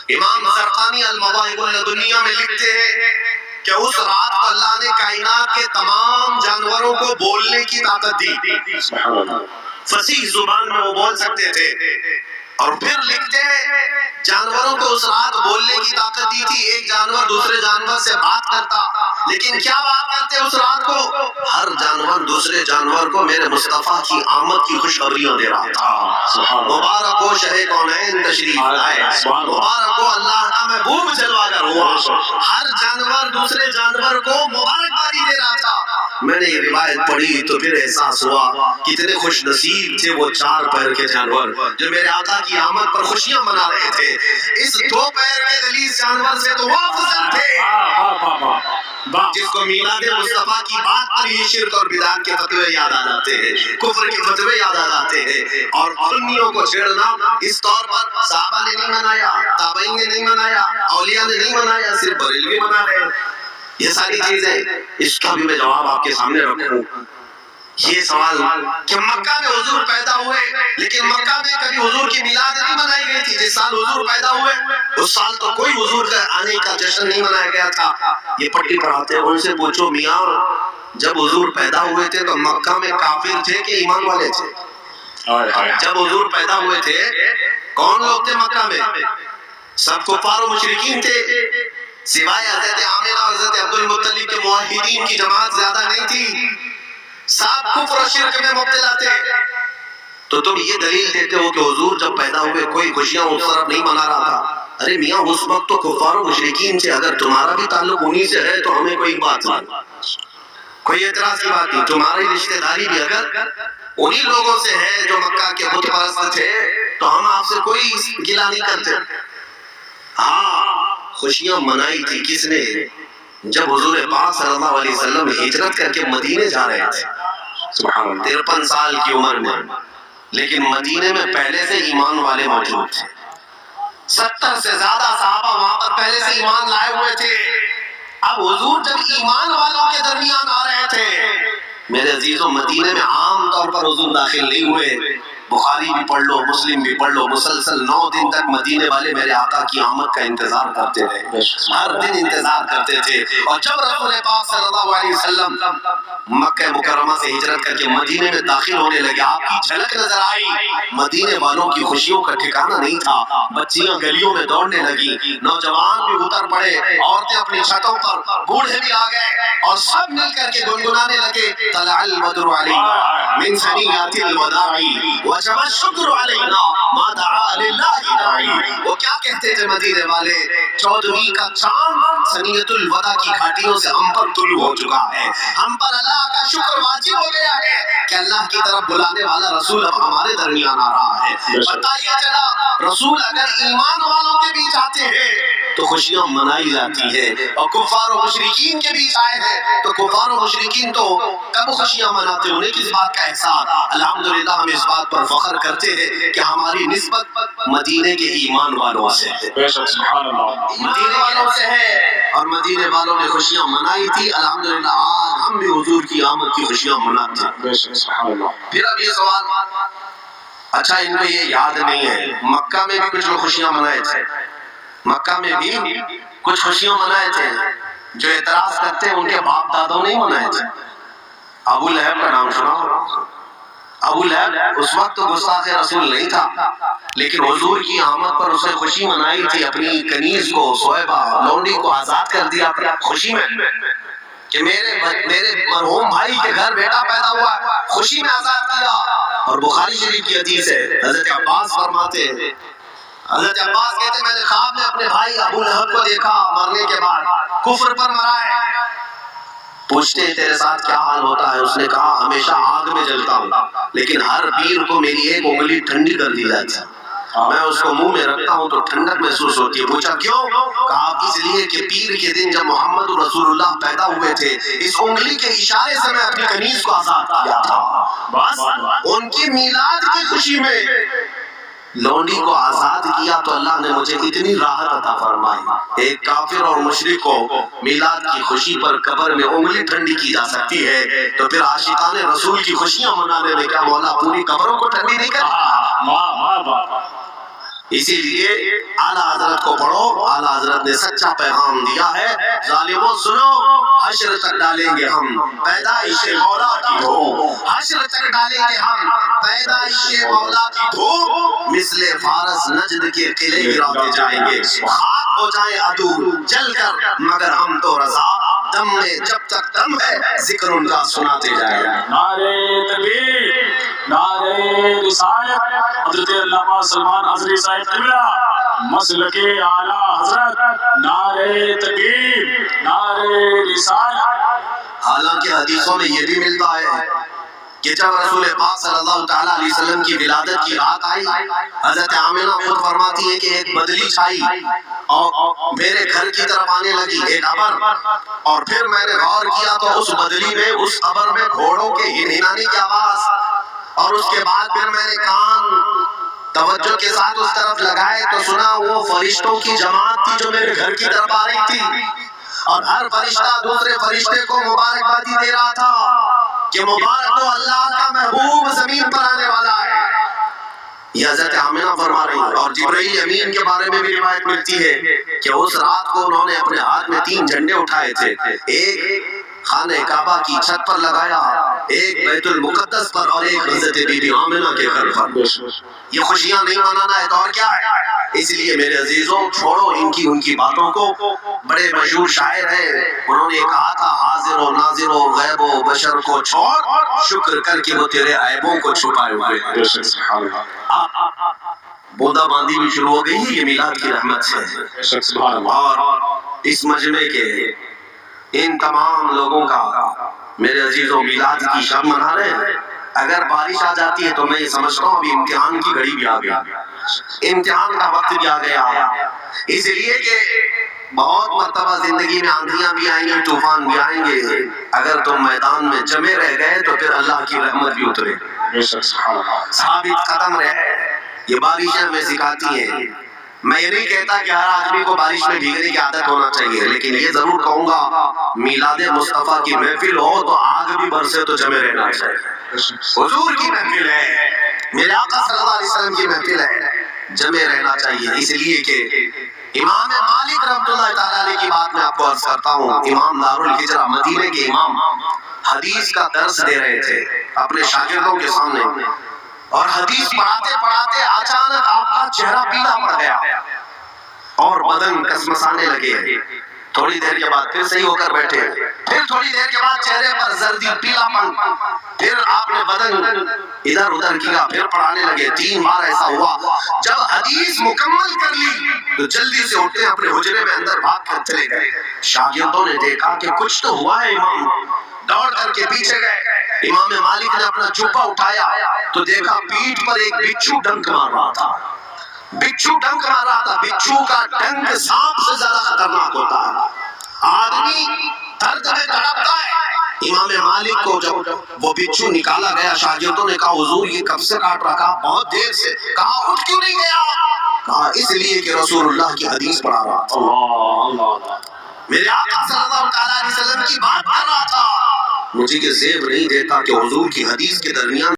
امام زرقانی المواہب اللدنیہ میں لکھتے ہیں کہ اس رات کو اللہ نے کائنات کے تمام جانوروں کو بولنے کی طاقت دی، فصیح زبان میں وہ بول سکتے تھے. اور پھر لکھتے ہیں جانوروں کو اس رات بولنے کی طاقت دی تھی. ایک جانور دوسرے جانور سے بات کرتا، لیکن کیا بات کرتے اس رات کو؟ ہر جانور دوسرے جانور کو میرے مصطفیٰ کی آمد کی خوشخبریاں دے رہا تھا. مبارک ہو شہ کونین تشریف لائے، مبارک ہو اللہ کا محبوب جلوہ گر ہوا. ہر جانور دوسرے جانور کو مبارکبادی دے رہا تھا. میں نے یہ روایت پڑھی تو پھر احساس ہوا کتنے خوش نصیب تھے وہ چار پیر کے جانور جو میرے آقا کی آمد پر خوشیاں منا رہے تھے. اس دو پیر کے غلیظ جانور سے تو وہ افضل تھے جس کو میلاد مصطفیٰ کی بات پر ہی شرک اور بدعت کے فتوے یاد آ جاتے ہیں، کفر کے فتوے یاد آ جاتے ہیں. اور سنیوں کو چھیڑنا اس طور پر صحابہ نے نہیں منایا، تابعین نے نہیں منایا، اولیاء نے نہیں منایا، صرف بریلوی منا رہے ہیں. یہ ساری چیزیں اس کا بھی میں جواب آپ کے سامنے رکھوں. یہ سوال کہ مکہ میں حضور پیدا ہوئے لیکن مکہ میں کبھی حضور کی میلاد نہیں منائی گئی تھی. جس سال حضور پیدا ہوئے اس سال تو کوئی حضور کا آنے کا جشن نہیں منایا گیا تھا. یہ پٹی پڑھاتے ہیں ان سے پوچھو میاں جب حضور پیدا ہوئے تھے تو مکہ میں کافر تھے کہ ایمان والے تھے؟ جب حضور پیدا ہوئے تھے کون لوگ تھے مکہ میں؟ سب کفار و مشرکین تھے. سوائے حضرت عامر اور حضرت عبدالمطلب کے موحدین کی جماعت زیادہ نہیں تھی. سب کفر و شرک میں مبتلا تھے. تو تم یہ دلیل دیتے ہو کہ حضور جب پیدا ہوئے کوئی خوشیاں اس طرف نہیں منا رہا تھا. ارے میاں اس وقت تو کفار و مشرکین سے، اگر تمہارا بھی تعلق انہی سے ہے تو ہمیں کوئی بات نہیں، کوئی اعتراض کی بات نہیں. تمہاری رشتہ داری بھی اگر انہی لوگوں سے ہے جو مکہ کے بت پرست تھے تو ہم آپ سے کوئی گلہ نہیں کرتے. ہاں خوشیاں منائی تھی کس نے؟ جب حضور پاک صلی اللہ علیہ وسلم ہجرت کر کے مدینے جا رہے تھے 53 سال کی عمر میں، لیکن مدینے میں پہلے سے ایمان والے موجود تھے. 70 سے زیادہ صحابہ وہاں پر پہلے سے ایمان لائے ہوئے تھے. اب حضور جب ایمان والوں کے درمیان آ رہے تھے میرے عزیزوں، مدینے میں عام طور پر حضور داخل نہیں ہوئے. بخاری بھی پڑھ لو، مسلم بھی پڑھ لو، مسلسل 9 دن تک مدینے والے میرے آقا کی آمد کا انتظار کرتے رہے، ہر دن انتظار کرتے تھے. اور جب رسول پاک صلی اللہ علیہ وسلم مکہ مکرمہ سے ہجرت کر کے مدینے میں داخل ہونے لگے، آپ کی جھلک نظر آئی. مدینے والوں کی خوشیوں کا ٹھکانہ نہیں تھا. بچیاں گلیوں میں دوڑنے لگی، نوجوان بھی اتر پڑے، عورتیں اپنی چھتوں پر، بوڑھے بھی آ گئے اور سب مل کر کے گنگنانے لگے. طلع البدر علینا من ثنیات الوداع وجب الشکر علینا ما دعا للہ داعی. وہ کیا کہتے تھے مدینے والے؟ 14ویں کا چاند ثنیۃ الوداع کی گھاٹیوں سے ہم پر طلوع ہو چکا ہے. ہم پر اللہ کا شکر واجب ہو گیا ہے کہ اللہ کی طرف بلانے والا رسول اب ہمارے درمیان آ رہا ہے. بتائیے چلا رسول اگر ایمان والوں کے بیچ آتے ہیں تو خوشیاں منائی جاتی ہے، اور کفار و مشرکین کے بیچ آئے ہیں تو کفار و مشرکین تو کب خوشیاں مناتے ہیں؟ انہیں کس بات کا احساس؟ الحمدللہ ہم اس بات پر فخر کرتے ہیں کہ ہماری نسبت مدینے کے ایمان والوں سے ہے، مدینے والوں سے ہے، اور مدینے والوں نے خوشیاں منائی تھی. الحمدللہ آج ہم بھی حضور کی آمد کی خوشیاں مناتے ہیں. پھر اب یہ سوال، اچھا ان کو یہ یاد نہیں ہے مکہ میں بھی کچھ لوگ خوشیاں منائے تھے، مکہ میں بھی کچھ خوشیاں منائے تھے. جو اعتراض کرتے ہیں ان کے باپ دادوں نہیں منائے تھے. ابو لہب کا نام سنا؟ ابو لہب اس وقت تو گستاخ رسول نہیں تھا، لیکن حضور کی آمد پر اس نے خوشی منائی تھی. اپنی کنیز کو، صہیبہ لونڈی کو آزاد کر دیا خوشی میں کہ میرے مرحوم بھائی کے گھر بیٹا پیدا ہوا، خوشی میں آزاد کیا. اور بخاری شریف کی حدیث ہے، حضرت عباس فرماتے ہیں، حضرت عباس کہتے ہیں میں نے خواب میں اپنے بھائی ابو لہب کو دیکھا مرنے کے بعد کفر پر مرا ہے. پوچھتے ہیں تیرے ساتھ کیا حال ہوتا ہے؟ اس نے کہا ہمیشہ آگ میں جلتا ہوں، لیکن ہر پیر کو میری ایک انگلی ٹھنڈی کر دی جاتی ہے، میں اس کو منہ میں رکھتا ہوں تو ٹھنڈک محسوس ہوتی ہے. پوچھا کیوں؟ کہا اس لیے کہ پیر کے دن جب محمد رسول اللہ پیدا ہوئے تھے اس انگلی کے اشارے سے میں اپنی کنیز کو آزاد کیا تھا. بس ان کی میلاد کی خوشی میں لونڈی کو آزاد کیا تو اللہ نے مجھے اتنی راحت عطا فرمائی. ایک کافر اور مشرک کو میلاد کی خوشی پر قبر میں انگلی ٹھنڈی کی جا سکتی ہے تو پھر عاشقان رسول کی خوشیاں منانے میں کیا مولا پوری قبروں کو ٹھنڈی نہیں کرتا؟ اسی لیے اعلیٰ حضرت کو پڑھو، اعلیٰ حضرت نے سچا پیغام دیا ہے، ظالموں سنو، حشر تک ڈالیں گے ہم پیدائش مولا کی دھوم، حشر تک ڈالیں گے ہم پیدائش مولا کی دھوم، مثل فارس نجد کے قلعے گراتے جائیں گے، خاک ہو جائیں عدو جل کر، مگر ہم تو رضا دم میں جب تک دم ہے ذکر ان کا سناتے جائیں گے۔ نعرہ تکبیر، نعرہ رسالت، حضرت علامہ سلمان حضری صاحب قبلہ مسلک اعلیٰ حضرت، نعرہ تکبیر، نعرہ رسالت۔ حالانکہ حدیثوں میں یہ بھی ملتا ہے کہ جب رسول پاک صلی اللہ تعالیٰ علیہ وسلم کی ولادت کی رات آئی، حضرت آمنہ خود فرماتی ہے کہ ایک بدلی چھائی اور میرے گھر کی طرف آنے لگی ایک ابر، اور پھر میں نے غور کیا تو اس بدلی میں، اس ابر میں گھوڑوں کے ہنہنانے کی آواز، اور اس کے بعد پھر میں نے کان توجہ کے ساتھ اس طرف لگائے تو سنا وہ فرشتوں کی جماعت تھی جو میرے گھر کی طرف آ رہی تھی، اور ہر فرشتہ دوسرے فرشتے کو مبارکبادی دے رہا تھا کہ مبارک ہو اللہ کا محبوب زمین پر آنے والا ہے۔ یہ حضرت آمنہ فرما رہی ہے۔ اور جبرائیل امین کے بارے میں بھی روایت ملتی ہے کہ اس رات کو انہوں نے اپنے ہاتھ میں 3 جھنڈے اٹھائے تھے، ایک خانہ کعبہ کی چھت پر لگایا، ایک بیت المقدس پر، اور ایک حضرت بی بی آمنہ کے گھر پر۔ یہ خوشیاں نہیں منانا ہے تو اور کیا ہے؟ اس لیے میرے عزیزوں چھوڑو ان کی باتوں کو۔ بڑے مشہور شاعر ہیں، انہوں نے کہا تھا حاضر و ناظر و غیب و بشر کو چھوڑ، شکر کر کے وہ تیرے عیبوں کو چھپائے ہوئے ہیں۔ بوندا باندی بھی شروع ہو گئی ہے یہ میلاد کی رحمت سے، اور اس مجمع کے ان تمام لوگوں کا میرے عزیزوں میلاد کی شب منا رہے ہیں۔ اگر بارش آ جاتی ہے تو میں یہ سمجھتا ہوں ابھی امتحان کی گھڑی بھی آ گئی، امتحان کا وقت بھی آ گیا، اس لیے کہ بہت مرتبہ زندگی میں آندھیاں بھی آئیں گی، طوفان بھی آئیں گے، اگر تم میدان میں جمے رہ گئے تو پھر اللہ کی رحمت بھی اترے، ثابت قدم رہے۔ یہ بارشیں ہمیں سکھاتی ہیں۔ میں یہ نہیں کہتا کہ ہر آدمی کو بارش میں بھیگنے کی عادت ہونا چاہیے، لیکن یہ ضرور کہوں گا میلاد مصطفیٰ کی محفل ہو تو آگ بھی برسے تو جمے رہنا چاہیے۔ حضور کی محفل ہے، میرے آقا صلی اللہ علیہ وسلم کی محفل ہے، جمے رہنا چاہیے۔ اس لیے کہ امام مالک رحمۃ اللہ تعالیٰ علیہ کی بات میں آپ کو عرض کرتا ہوں، امام دار الہجرہ مدینے کے امام حدیث کا درس دے رہے تھے اپنے شاگردوں کے سامنے، اور حدیث پڑھاتے پڑھاتے اچانک آپ کا چہرہ پیلا پڑ گیا اور بدن کسمسانے لگے، تھوڑی دیر کے بعد پھر صحیح ہو کر بیٹھے، پھر تھوڑی دیر کے بعد چہرے پر زردی پیلا پن، پھر آپ نے بدن ادھر ادھر کیا، پھر پڑھانے لگے۔ 3 بار ایسا ہوا۔ جب حدیث مکمل کر لی تو جلدی سے اٹھتے اپنے حجرے میں اندر بھاگ کر چلے گئے۔ شاگردوں نے دیکھا کہ کچھ تو ہوا ہے، امام دوڑ کر کے پیچھے گئے۔ امام مالک نے اپنا جبہ اٹھایا تو دیکھا پیٹھ پر ایک بچھو ڈنک مار رہا تھا، بچھو ڈنک مار رہا تھا۔ بچھو کا ڈنک سانپ سے زیادہ خطرناک ہوتا ہے، آدمی درد میں تڑپتا ہے۔ امام مالک کو جب وہ بچھو نکالا گیا، شاگردوں نے کہا حضور یہ کب سے کاٹ رہا؟ کہا بہت دیر سے۔ کہا اٹھ کیوں نہیں گیا؟ کہا اس لیے کہ رسول اللہ کی حدیث پڑھا رہا تھا، میرے آقا صلی اللہ تعالیٰ علیہ وسلم کی بات کر رہا تھا۔ مجھے یہ زیب نہیں دیتا کہ حضور کی حدیث کے درمیان